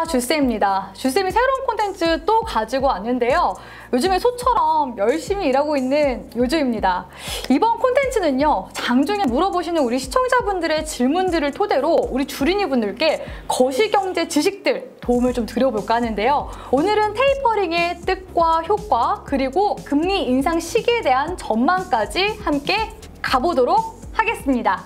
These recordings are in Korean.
주쌤입니다. 주쌤이 새로운 콘텐츠 또 가지고 왔는데요. 요즘에 소처럼 열심히 일하고 있는 요조입니다. 이번 콘텐츠는요, 장중에 물어보시는 우리 시청자분들의 질문들을 토대로 우리 주린이분들께 거시경제 지식들 도움을 좀 드려볼까 하는데요. 오늘은 테이퍼링의 뜻과 효과, 그리고 금리 인상 시기에 대한 전망까지 함께 가보도록 하겠습니다.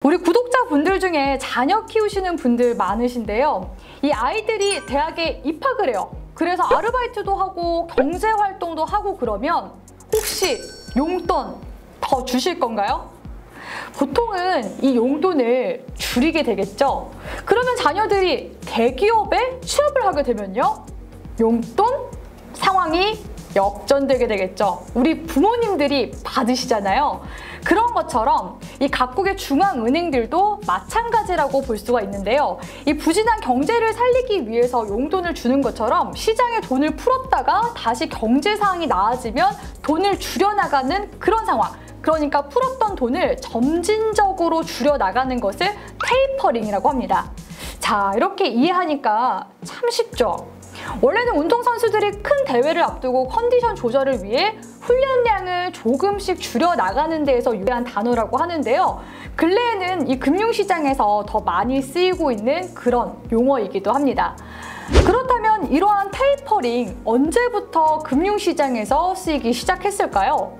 우리 구독자분들 중에 자녀 키우시는 분들 많으신데요. 이 아이들이 대학에 입학을 해요. 그래서 아르바이트도 하고 경제활동도 하고 그러면 혹시 용돈 더 주실 건가요? 보통은 이 용돈을 줄이게 되겠죠. 그러면 자녀들이 대기업에 취업을 하게 되면요, 용돈 상황이 역전되게 되겠죠. 우리 부모님들이 받으시잖아요. 그런 것처럼 이 각국의 중앙은행들도 마찬가지라고 볼 수가 있는데요. 이 부진한 경제를 살리기 위해서 용돈을 주는 것처럼 시장에 돈을 풀었다가 다시 경제 상황이 나아지면 돈을 줄여나가는 그런 상황. 그러니까 풀었던 돈을 점진적으로 줄여나가는 것을 테이퍼링이라고 합니다. 자, 이렇게 이해하니까 참 쉽죠? 원래는 운동선수들이 큰 대회를 앞두고 컨디션 조절을 위해 훈련량을 조금씩 줄여나가는 데에서 유래한 단어라고 하는데요. 근래에는 이 금융시장에서 더 많이 쓰이고 있는 그런 용어이기도 합니다. 그렇다면 이러한 테이퍼링 언제부터 금융시장에서 쓰이기 시작했을까요?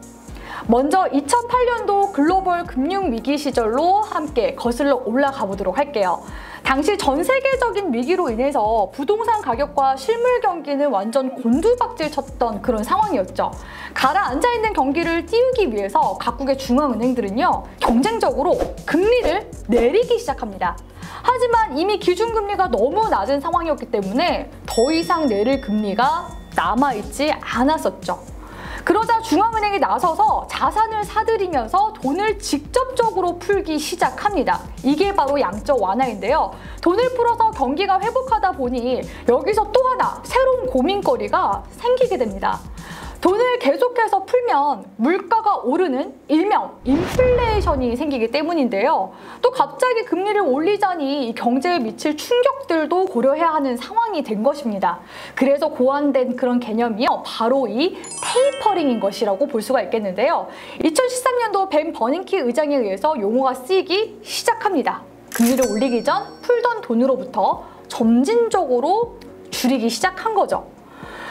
먼저 2008년도 글로벌 금융위기 시절로 함께 거슬러 올라가 보도록 할게요. 당시 전 세계적인 위기로 인해서 부동산 가격과 실물 경기는 완전 곤두박질 쳤던 그런 상황이었죠. 가라앉아 있는 경기를 띄우기 위해서 각국의 중앙은행들은요, 경쟁적으로 금리를 내리기 시작합니다. 하지만 이미 기준금리가 너무 낮은 상황이었기 때문에 더 이상 내릴 금리가 남아있지 않았었죠. 그러자 중앙은행이 나서서 자산을 사들이면서 돈을 직접적으로 풀기 시작합니다. 이게 바로 양적 완화인데요. 돈을 풀어서 경기가 회복하다 보니 여기서 또 하나 새로운 고민거리가 생기게 됩니다. 돈을 계속해서 풀면 물가가 오르는 일명 인플레이션이 생기기 때문인데요. 또 갑자기 금리를 올리자니 경제에 미칠 충격들도 고려해야 하는 상황이 된 것입니다. 그래서 고안된 그런 개념이요, 바로 이 테이퍼링인 것이라고 볼 수가 있겠는데요. 2013년도 벤 버닝키 의장에 의해서 용어가 쓰이기 시작합니다. 금리를 올리기 전 풀던 돈으로부터 점진적으로 줄이기 시작한 거죠.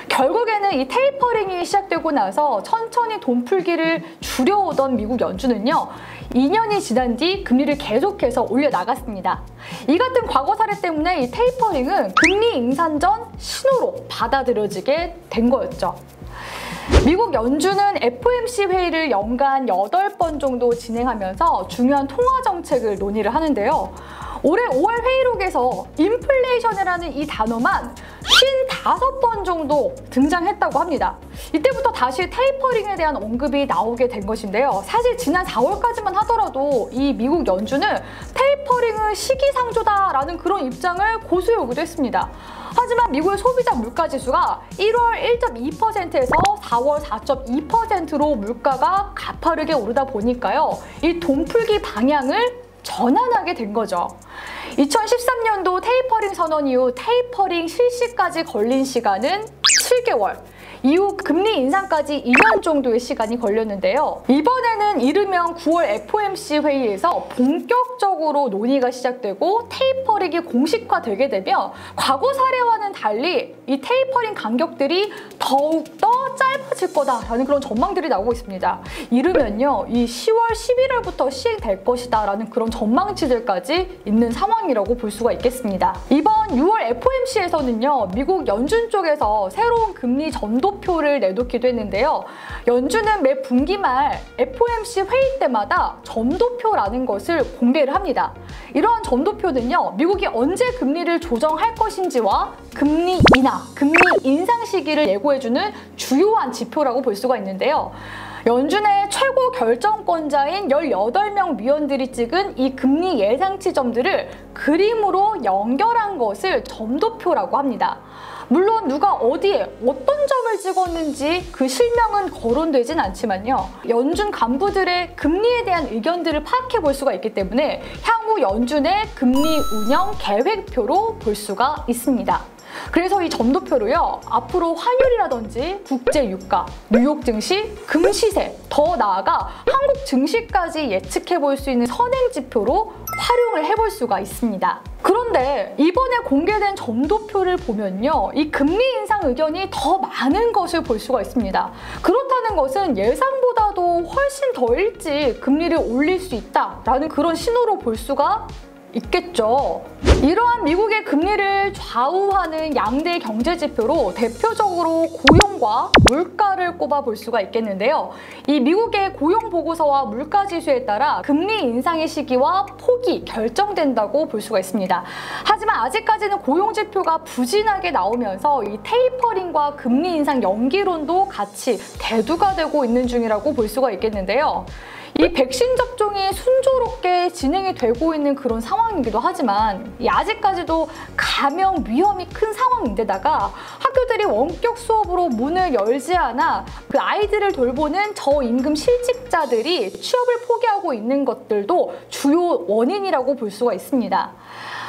결국에는 이 테이퍼링이 시작되고 나서 천천히 돈 풀기를 줄여오던 미국 연준은요, 2년이 지난 뒤 금리를 계속해서 올려나갔습니다. 이 같은 과거 사례 때문에 이 테이퍼링은 금리 인상 전 신호로 받아들여지게 된 거였죠. 미국 연준은 FOMC 회의를 연간 8번 정도 진행하면서 중요한 통화 정책을 논의를 하는데요. 올해 5월 회의록에서 인플레이션이라는 이 단어만 55번 정도 등장했다고 합니다. 이때부터 다시 테이퍼링에 대한 언급이 나오게 된 것인데요. 사실 지난 4월까지만 하더라도 이 미국 연준은 테이퍼링은 시기상조다라는 그런 입장을 고수해오기도 했습니다. 하지만 미국의 소비자 물가지수가 1월 1.2%에서 4월 4.2%로 물가가 가파르게 오르다 보니까요, 이 돈풀기 방향을 전환하게 된 거죠. 2013년도 테이퍼링 선언 이후 테이퍼링 실시까지 걸린 시간은 7개월. 이후 금리 인상까지 2년 정도의 시간이 걸렸는데요. 이번에는 이르면 9월 FOMC 회의에서 본격적으로 논의가 시작되고 테이퍼링이 공식화되게 되면 과거 사례와는 달리 이 테이퍼링 간격들이 더욱더 짧아질 거다라는 그런 전망들이 나오고 있습니다. 이르면요, 이 10월 11월부터 시행될 것이다 라는 그런 전망치들까지 있는 상황이라고 볼 수가 있겠습니다. 이번 6월 FOMC에서는요, 미국 연준 쪽에서 새로운 금리 점도표를 내놓기도 했는데요. 연준은 매 분기 말 FOMC 회의 때마다 점도표라는 것을 공개를 합니다. 이러한 점도표는요, 미국이 언제 금리를 조정할 것인지와 금리 인하, 금리 인상 시기를 예고해주는 주요한 지표라고 볼 수가 있는데요. 연준의 최고 결정권자인 18명 위원들이 찍은 이 금리 예상치 점들을 그림으로 연결한 것을 점도표라고 합니다. 물론 누가 어디에 어떤 점을 찍었는지 그 실명은 거론되진 않지만요. 연준 간부들의 금리에 대한 의견들을 파악해 볼 수가 있기 때문에 향후 연준의 금리 운영 계획표로 볼 수가 있습니다. 그래서 이 점도표로요, 앞으로 환율이라든지 국제 유가, 뉴욕 증시, 금시세, 더 나아가 한국 증시까지 예측해 볼 수 있는 선행 지표로 활용을 해볼 수가 있습니다. 그런데 이번에 공개된 점도표를 보면요, 이 금리 인상 의견이 더 많은 것을 볼 수가 있습니다. 그렇다는 것은 예상보다도 훨씬 더 일찍 금리를 올릴 수 있다라는 그런 신호로 볼 수가 있겠죠. 이러한 미국의 금리를 좌우하는 양대 경제 지표로 대표적으로 고용과 물가를 꼽아 볼 수가 있겠는데요. 이 미국의 고용 보고서와 물가 지수에 따라 금리 인상의 시기와 폭이 결정된다고 볼 수가 있습니다. 하지만 아직까지는 고용 지표가 부진하게 나오면서 이 테이퍼링과 금리 인상 연기론도 같이 대두가 되고 있는 중이라고 볼 수가 있겠는데요. 이 백신 접종이 순조롭게 진행이 되고 있는 그런 상황이기도 하지만 아직까지도 감염 위험이 큰 상황인데다가 학교들이 원격 수업으로 문을 열지 않아 그 아이들을 돌보는 저임금 실직자들이 취업을 포기하고 있는 것들도 주요 원인이라고 볼 수가 있습니다.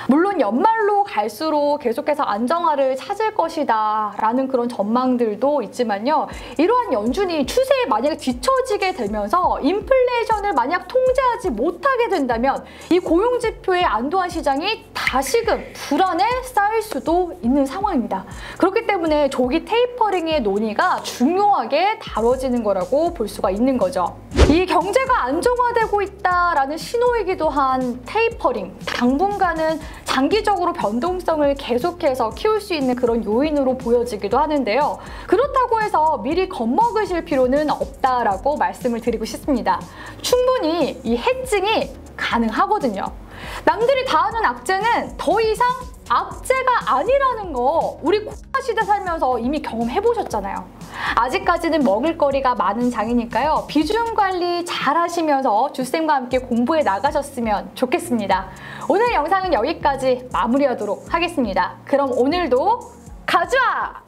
물론 연말로 갈수록 계속해서 안정화를 찾을 것이다 라는 그런 전망들도 있지만요. 이러한 연준이 추세에 만약에 뒤처지게 되면서 인플레이션을 만약 통제하지 못하게 된다면 이 고용지표의 안도한 시장이 다시금 불안에 쌓일 수도 있는 상황입니다. 그렇기 때문에 조기 테이퍼링의 논의가 중요하게 다뤄지는 거라고 볼 수가 있는 거죠. 이 경제가 안정화되고 있다라는 신호이기도 한 테이퍼링, 당분간은 장기적으로 변동성을 계속해서 키울 수 있는 그런 요인으로 보여지기도 하는데요. 그렇다고 해서 미리 겁먹으실 필요는 없다라고 말씀을 드리고 싶습니다. 충분히 이 해칭이 가능하거든요. 남들이 다 하는 악재는 더 이상 악재가 아니라는 거 우리 코로나 시대 살면서 이미 경험해보셨잖아요. 아직까지는 먹을거리가 많은 장이니까요. 비중 관리 잘 하시면서 주쌤과 함께 공부해 나가셨으면 좋겠습니다. 오늘 영상은 여기까지 마무리하도록 하겠습니다. 그럼 오늘도 가자!